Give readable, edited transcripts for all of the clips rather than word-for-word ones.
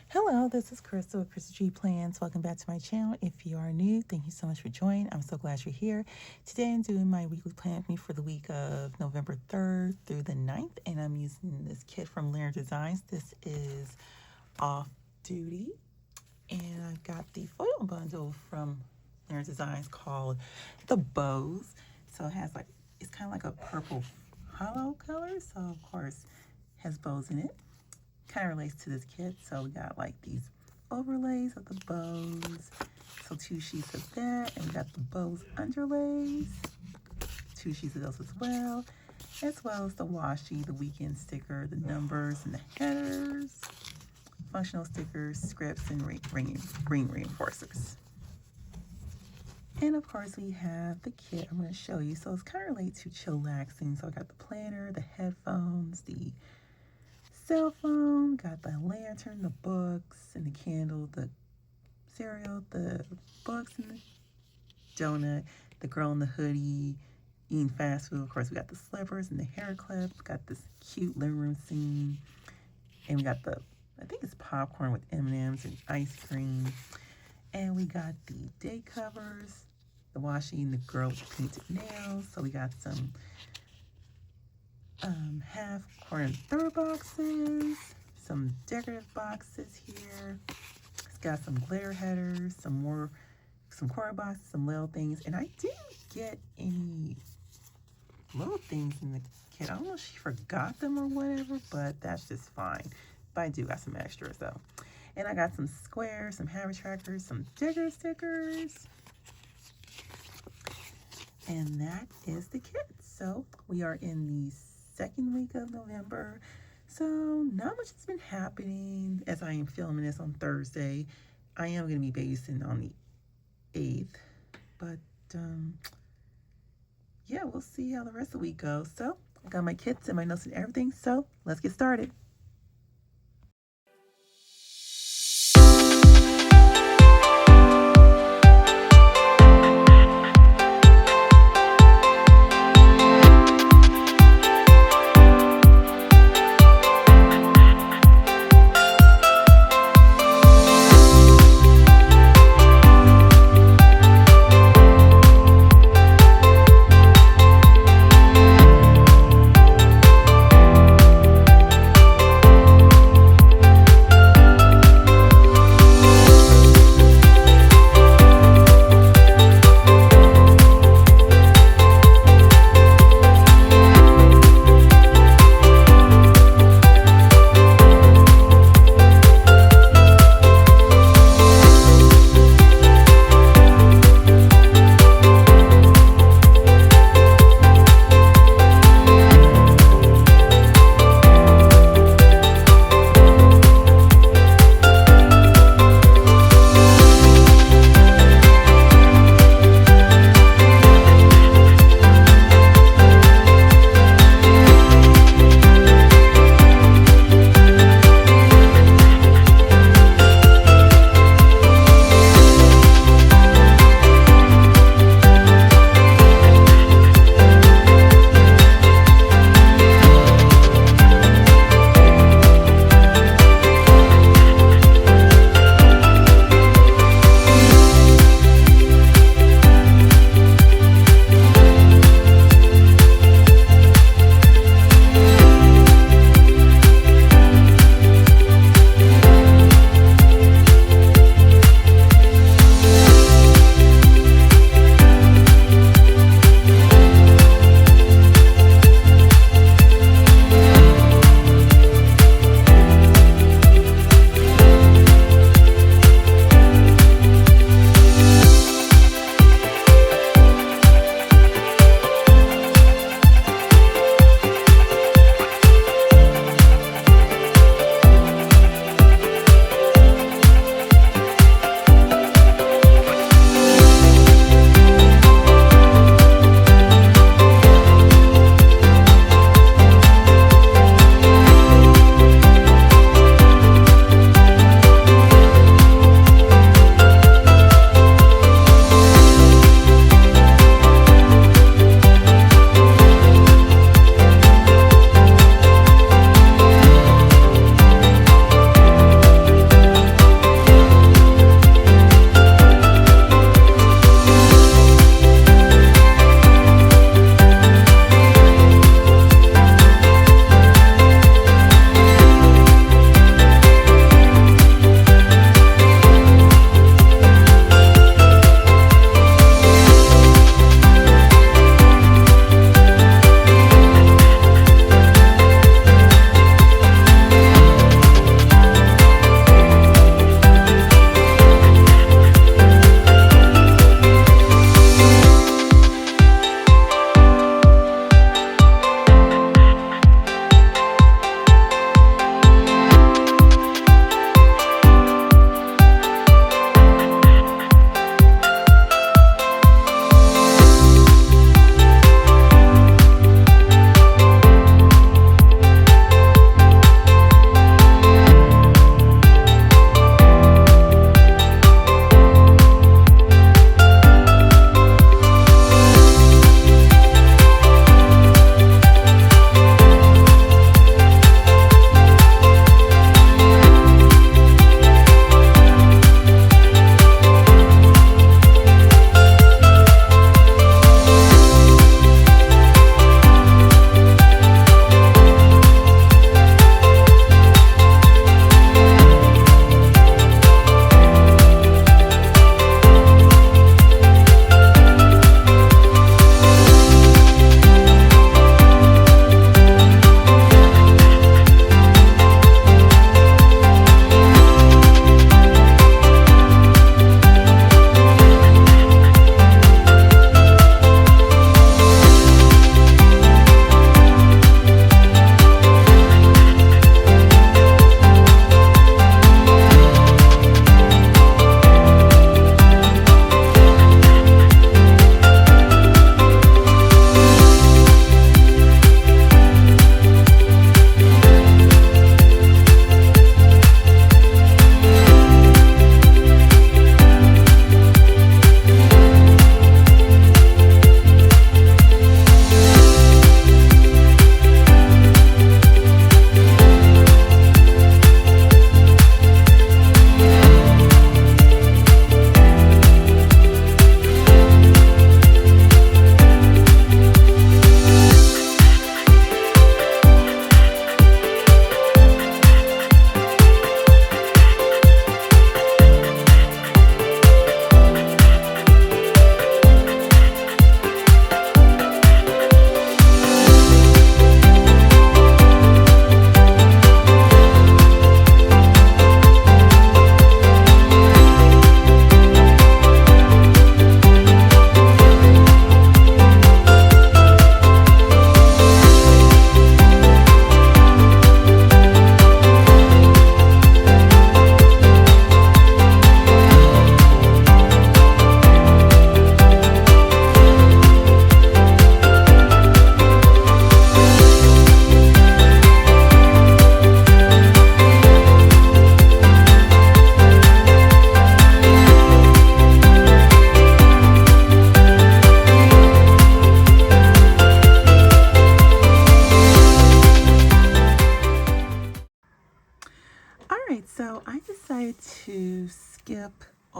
Hello, this is Crystal with Crystal G Plans. Welcome back to my channel. If you are new, thank you so much for joining. I'm so glad you're here. Today I'm doing my weekly plan with me for the week of November 3rd through the 9th, and I'm using this kit from Lynner Designs. This is Off Duty, and I've got the foil bundle from Lynner Designs called the Bows. So it has it's kind of like a purple hollow color, so of course has bows in it. Kind of relates to this kit. So we got like these overlays of the bows, so 2 sheets of that, and we got the bows underlays, 2 sheets of those as well as the washi, the weekend sticker, the numbers and the headers, functional stickers, scripts, and ring reinforcers. And of course we have the kit I'm going to show you. So it's kind of related to chillaxing. So I got the planner, the headphones, the cell phone, got the lantern, the books, and the candle, the cereal, the books, and the donut, the girl in the hoodie eating fast food. Of course, we got the slippers and the hair clip. Got this cute living room scene, and we got the, I think it's popcorn with M&Ms and ice cream. And we got the day covers, the washi, and the girl with the painted nails. So we got some half, quarter, and third boxes, some decorative boxes here. It's got some glitter headers, some quarter boxes, some little things, and I didn't get any little things in the kit. I don't know if she forgot them or whatever, but that's just fine. But I do got some extras though. And I got some squares, some habit trackers, some decorative stickers. And that is the kit. So we are in the second week of November, so not much has been happening as I am filming this on Thursday. I am going to be babysitting on the 8th, but yeah, we'll see how the rest of the week goes. So I got my kits and my notes and everything, so let's get started.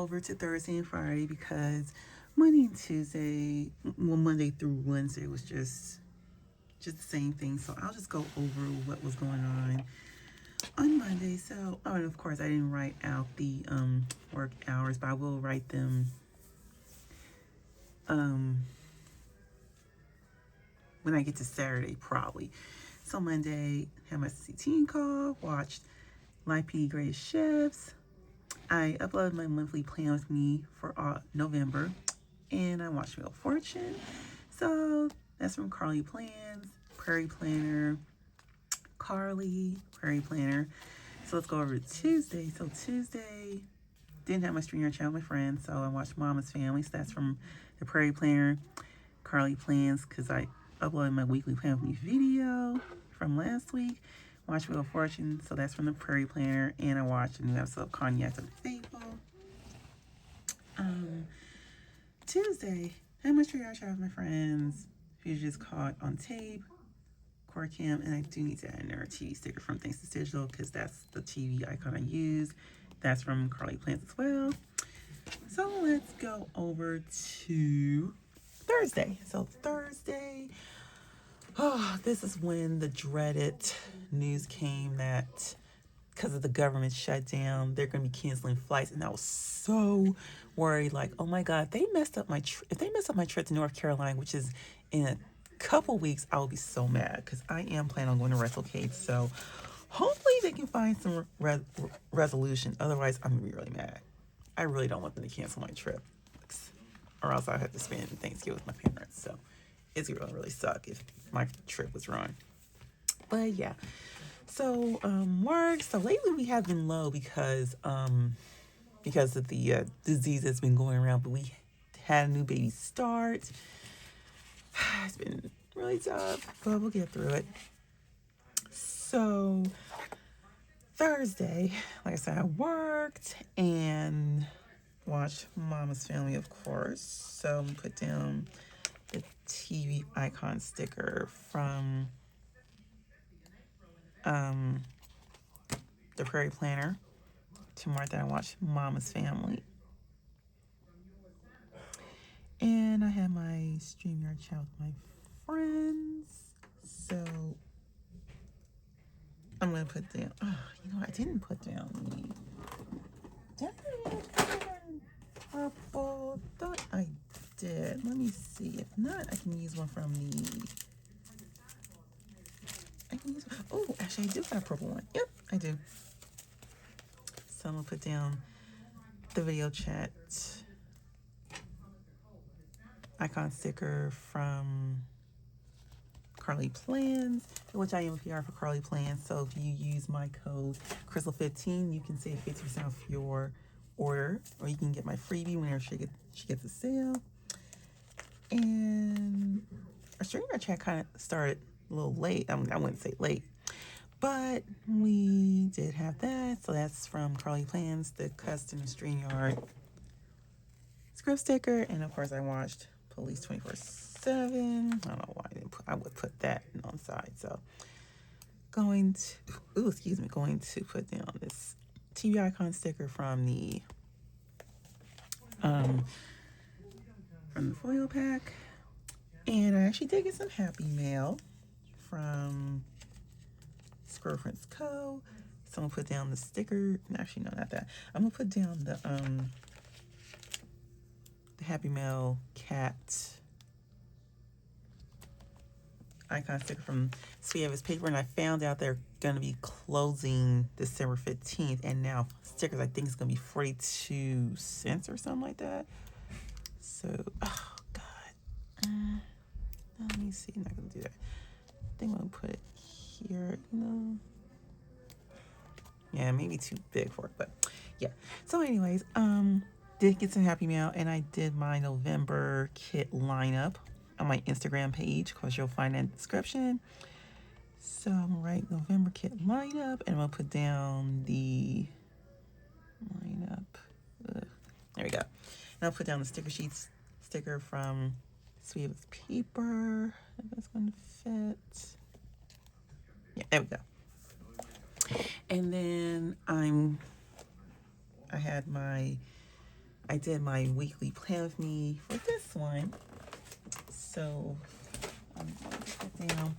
over to Thursday and Friday because Monday and Tuesday, well, Monday through Wednesday was just the same thing. So I'll just go over what was going on Monday. So, oh, and of course, I didn't write out the work hours, but I will write them when I get to Saturday, probably. So Monday, had my CT call, watched Life PD Greatest Chefs. I uploaded my monthly plan with me for November, and I watched Wheel of Fortune. So that's from Carly Plans, Prairie Planner, Carly, Prairie Planner. So let's go over to Tuesday. So Tuesday, didn't have my StreamYard chat with my friends, so I watched Mama's Family. So that's from the Prairie Planner, Carly Plans, because I uploaded my weekly plan with me video from last week. Watched Wheel of Fortune, so that's from the Prairie Planner, and I watched a new episode of Cognac of the Faithful. Tuesday, had my StreamYard chat with my friends. Who just caught on tape, Core Cam, and I do need to add another TV sticker from ThanksIsDigital because that's the TV icon I use. That's from Carly Plants as well. So let's go over to Thursday. So Thursday, oh, this is when the dreaded news came that because of the government shutdown, they're going to be canceling flights, and I was so worried. Like, oh my God, they messed up my if they mess up my trip to North Carolina, which is in a couple weeks, I will be so mad because I am planning on going to WrestleCade. So hopefully they can find some resolution. Otherwise, I'm gonna be really mad. I really don't want them to cancel my trip, or else I have to spend Thanksgiving with my parents. So it's gonna really suck if my trip was ruined. But yeah. So work. So lately we have been low because of the disease that's been going around. But we had a new baby start. It's been really tough, but we'll get through it. So Thursday, like I said, I worked and watched Mama's Family, of course. So I'm gonna put down the TV icon sticker from the Prairie Planner to mark that I watched Mama's Family. And I had my StreamYard chat with my friends. So I'm going to put down, I didn't put down the, did I put down purple? Thought I did. Let me see. If not, I can use one from oh, actually I do have a purple one. Yep, I do. So I'm going to put down the video chat icon sticker from Carly Plans, which I am a PR for Carly Plans. So if you use my code Crystal15, you can save 50% off your order, or you can get my freebie whenever she gets a sale. And our StreamYard chat kind of started a little late. I wouldn't say late, but we did have that. So that's from Carly Plans, the custom StreamYard script sticker. And of course I watched Police 24/7. I don't know why I would put that on the side. So going to put down this TV icon sticker from the foil pack. And I actually did get some happy mail from Squirrel Friends Co. So I'm gonna put down the sticker. Actually, no, not that. I'm gonna put down the Happy Mail cat icon sticker from Sweet Eva's Paper, and I found out they're going to be closing December 15th, and now stickers, I think it's going to be 42 cents or something like that. So, oh God. Let me see. I'm not going to do that. I think I'm going to put it here, Yeah, maybe too big for it, but yeah. So anyways, did get some Happy Mail, and I did my November kit lineup on my Instagram page, because you'll find that in the description. So I'm gonna write November kit lineup, and I'm gonna put down the lineup. There we go. And I'll put down the sticker from Sweet Eva's Paper. If that's gonna fit. Yeah, there we go. And then I had my I did my weekly plan with me for this one. So I'm going to put down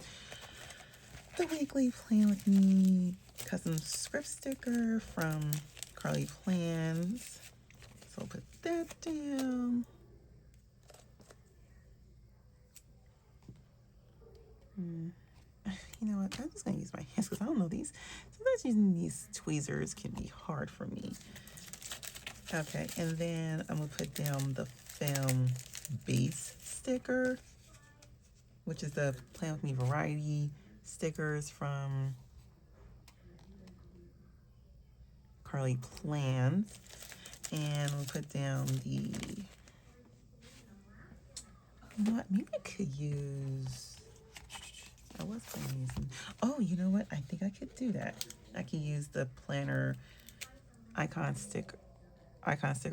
the weekly plan with me custom script sticker from Carly Plans. So I'll put that down. You know what? I'm just going to use my hands because I don't know these. Sometimes using these tweezers can be hard for me. Okay, and then I'm going to put down the film base sticker, which is the Plan With Me variety stickers from Carly Plans. And we'll put down the, you know what, maybe I could use, I was going to use them. Oh, you know what, I think I could do that. I can use the planner icon sticker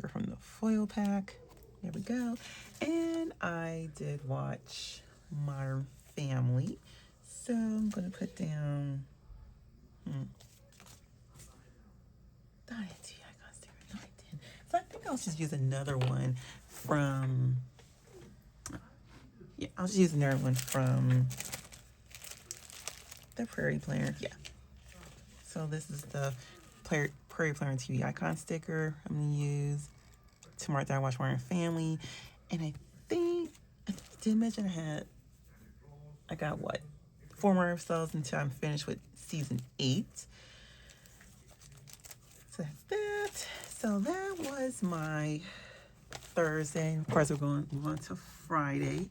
from the foil pack. There we go. And I did watch Modern Family. So I'm going to put down, thought I had two icon stickers. No, I didn't. So I think I'll just use another one from, I'll just use another one from the Prairie Planner. Yeah. So this is the Prairie Planner TV icon sticker I'm going to use to mark that I watch Modern Family. And I think I did mention I got what? 4 more episodes until I'm finished with season 8. So that's that. So that was my Thursday. Of course, we're going to move on to Friday.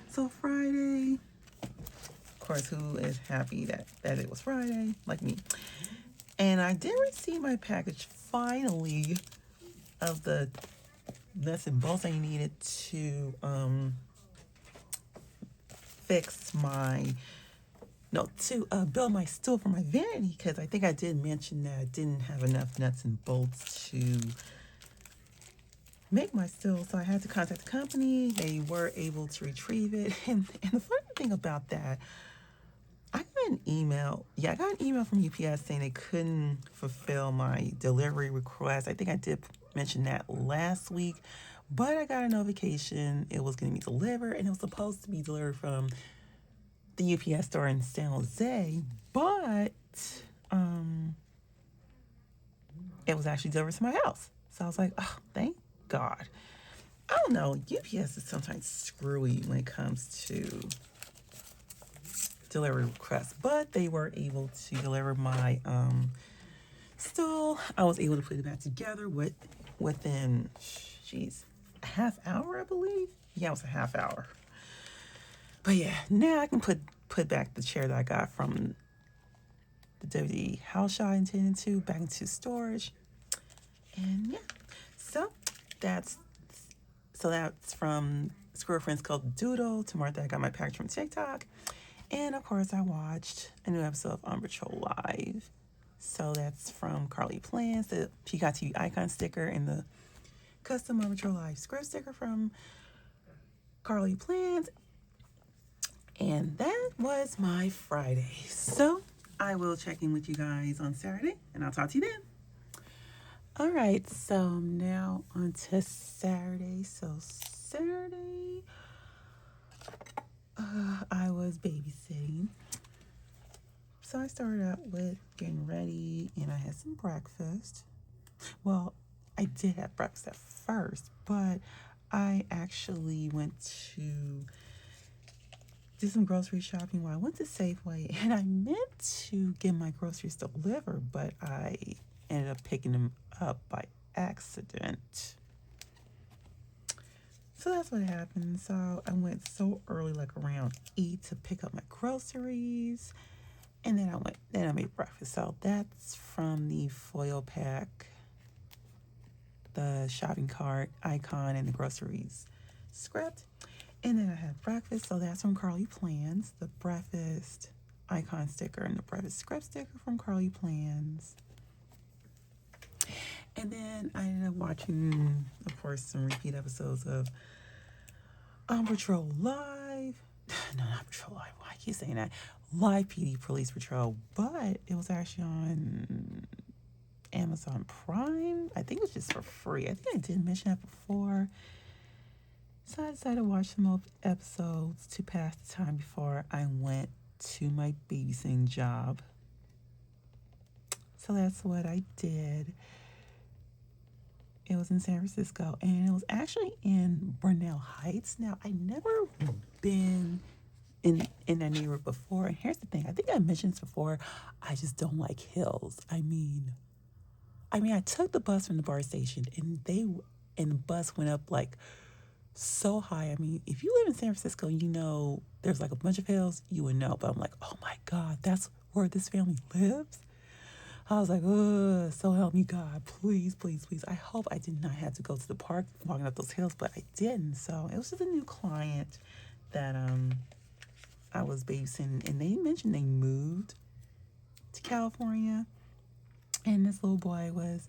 So Friday, of course, who is happy that it was Friday, like me. And I did receive my package finally of the nuts and bolts I needed to build my stool for my vanity, because I think I did mention that I didn't have enough nuts and bolts to make my stool, so I had to contact the company. They were able to retrieve it, and the funny thing about that, I got an email from UPS saying they couldn't fulfill my delivery request. I think I did mention that last week, but I got a notification it was going to be delivered, and it was supposed to be delivered from the UPS store in San Jose, but it was actually delivered to my house. So I was like, oh, thank God. I don't know, UPS is sometimes screwy when it comes to delivery requests, but they were able to deliver my stool. I was able to put it back together within a half hour, I believe. Yeah, it was a half hour. But yeah, now I can put back the chair that I got from the WD house shop I intended to back into storage. And yeah, so that's from Squirrel Friends Called Doodle to Martha. I got my package from TikTok. And of course, I watched a new episode of On Patrol Live. So that's from Carly Plans, the Peacock TV icon sticker, and the custom On Patrol Live script sticker from Carly Plans. And that was my Friday. So I will check in with you guys on Saturday, and I'll talk to you then. All right, so now on to Saturday. So Saturday, I was babysitting. So I started out with getting ready, and I had some breakfast. Well, I did have breakfast at first, but I actually went to do some grocery shopping while I went to Safeway, and I meant to get my groceries delivered, but I ended up picking them up by accident. So that's what happened. So I went so early, like around 8, to pick up my groceries, and then I made breakfast. So that's from the foil pack, the shopping cart icon, and the groceries script. And then I had breakfast, so that's from Carly Plans, the breakfast icon sticker and the breakfast script sticker from Carly Plans. And then I ended up watching, of course, some repeat episodes of On Patrol Live. No, not Patrol Live. Why I keep saying that? Live PD Police Patrol. But it was actually on Amazon Prime. I think it was just for free. I think I did mention that before. So I decided to watch some episodes to pass the time before I went to my babysitting job. So that's what I did. It was in San Francisco, and it was actually in Burnell Heights. Now, I never been in that neighborhood before. And here's the thing. I think I mentioned this before. I just don't like hills. I mean, I took the bus from the BART station, and the bus went up like so high. I mean, if you live in San Francisco, you know there's like a bunch of hills, you would know. But I'm like, oh my God, that's where this family lives? I was like, oh, so help me God, please, please, please. I hope I did not have to go to the park walking up those hills, but I didn't. So it was just a new client that I was babysitting, and they mentioned they moved to California, and this little boy was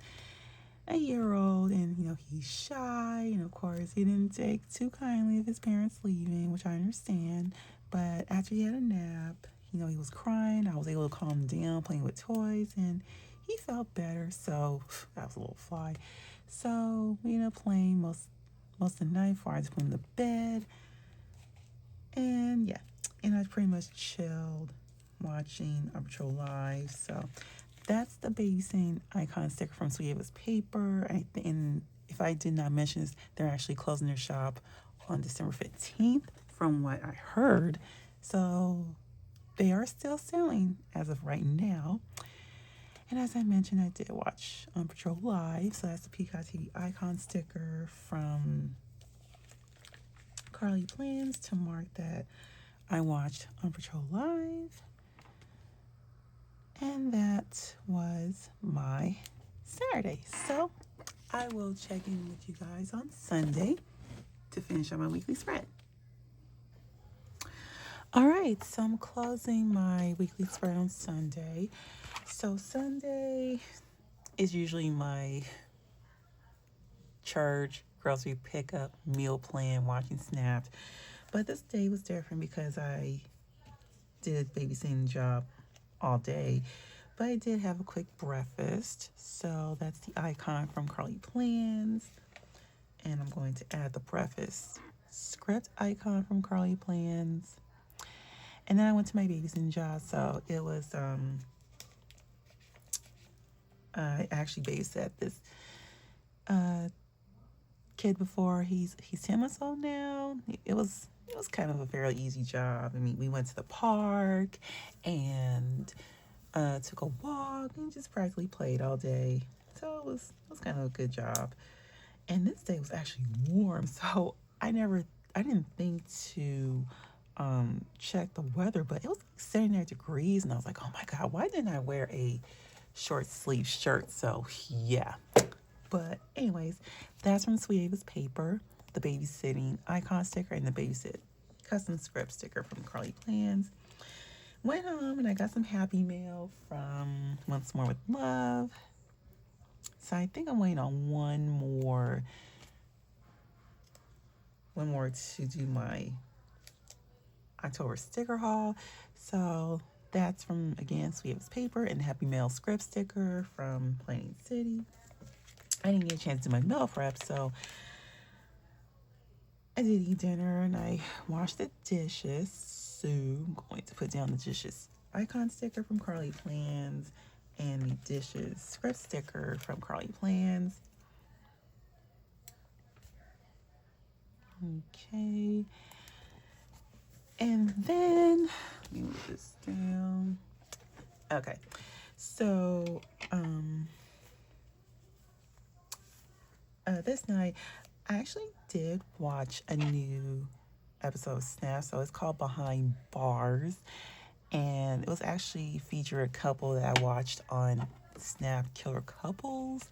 a year old, and he's shy, and of course he didn't take too kindly of his parents leaving, which I understand. But after he had a nap, he was crying. I was able to calm him down, playing with toys, and he felt better. So that was a little fly. So we ended up playing most of the night before I just put him to bed. And yeah, and I pretty much chilled watching Patrol Live. So that's the babysitting icon sticker from Sweet Ava's Paper. And if I did not mention this, they're actually closing their shop on December 15th, from what I heard. So they are still selling as of right now. And as I mentioned, I did watch Patrol Live. So that's the Peacock TV icon sticker from Carly Plans to mark that I watched Patrol Live. And that was my Saturday. So I will check in with you guys on Sunday to finish up my weekly spread. All right, so I'm closing my weekly spread on Sunday. So Sunday is usually my church, grocery pickup, meal plan, watching Snapped. But this day was different because I did a babysitting job all day. But I did have a quick breakfast. So that's the icon from Carly Plans. And I'm going to add the breakfast script icon from Carly Plans. And then I went to my babysitting job. So it was, I actually babysat this kid before. He's 10 months old now. It was kind of a fairly easy job. I mean, we went to the park and took a walk and just practically played all day. So it was kind of a good job. And this day was actually warm. So I didn't think to check the weather, but it was like 79 degrees, and I was like, oh my God, why didn't I wear a short sleeve shirt? So yeah. But anyways, that's from Sweet Ava's Paper, the babysitting icon sticker, and the babysit custom script sticker from Carly Plans. Went home and I got some happy mail from Once More with Love. So I think I'm waiting on one more to do my October sticker haul. So that's from, again, Sweet Ava's Paper and Happy Mail script sticker from Plain City. I didn't get a chance to do my meal prep, so I did eat dinner and I washed the dishes. So I'm going to put down the dishes icon sticker from Carly Plans and the dishes script sticker from Carly Plans. Okay. And then, let me move this down. Okay. So, this night, I actually did watch a new episode of Snap. So it's called Behind Bars. And it was actually featured a couple that I watched on Snap, Killer Couples.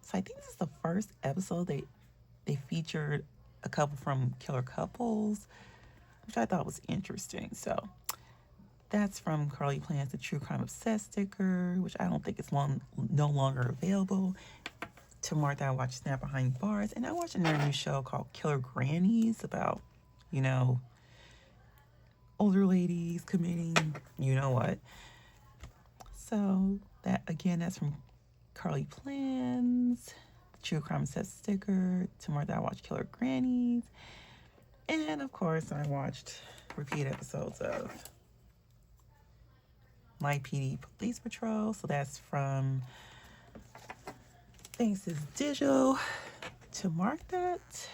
So I think this is the first episode they featured a couple from Killer Couples, which I thought was interesting. So that's from Carly Plans, the True Crime Obsessed sticker, which I don't think is no longer available. To mark that, I watched Snap Behind Bars, and I watched another new show called Killer Grannies about, older ladies committing, you know what. So that's from Carly Plans, True Crime Set sticker, Tomorrow That I Watch Killer Grannies, and of course I watched repeat episodes of My PD Police Patrol. So that's from ThanksIsDigital to mark that.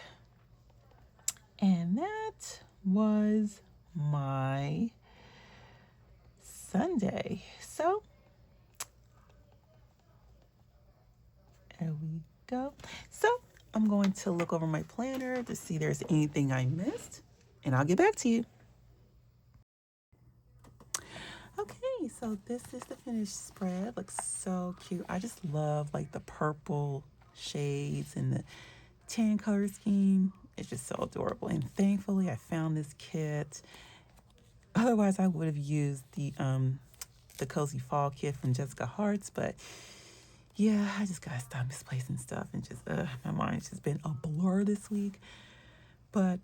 And that was my Sunday. So there we go. So I'm going to look over my planner to see if there's anything I missed, and I'll get back to you. Okay, so this is the finished spread. Looks so cute. I just love like the purple shades and the tan color scheme. It's just so adorable. And thankfully I found this kit. Otherwise I would have used the Cozy Fall kit from Jessica Hart's, but yeah, I just gotta stop misplacing stuff and just my mind's just been a blur this week. But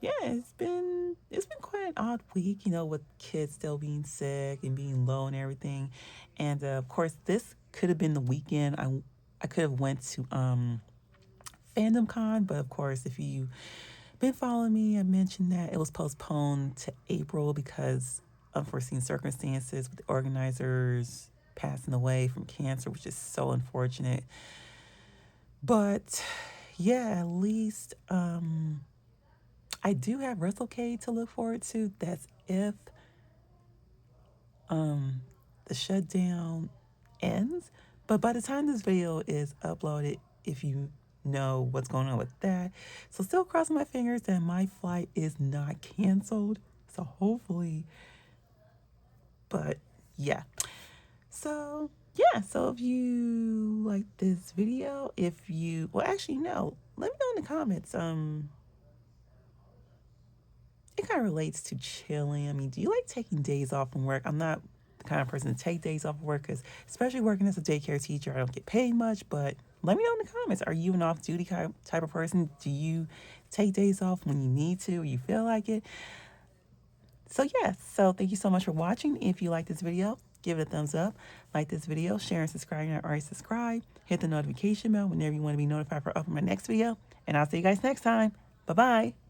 yeah, it's been quite an odd week, you know, with kids still being sick and being low and everything. And of course, this could have been the weekend I could have went to Fandom Con, but of course, if you've been following me, I mentioned that it was postponed to April because unforeseen circumstances with the organizers passing away from cancer, which is so unfortunate. But yeah, at least I do have WrestleCade to look forward to. That's if the shutdown ends. But by the time this video is uploaded, if you know what's going on with that. So still crossing my fingers that my flight is not canceled. So hopefully, but yeah. So yeah, so if you like this video, well actually no, let me know in the comments. It kind of relates to chilling. I mean, do you like taking days off from work? I'm not the kind of person to take days off of work because, especially working as a daycare teacher, I don't get paid much. But let me know in the comments. Are you an off-duty type of person? Do you take days off when you need to or you feel like it? So yeah, so thank you so much for watching. If you like this video, give it a thumbs up. Like this video, share and subscribe if you're not already subscribed. Hit the notification bell whenever you want to be notified for uploading my next video. And I'll see you guys next time. Bye-bye.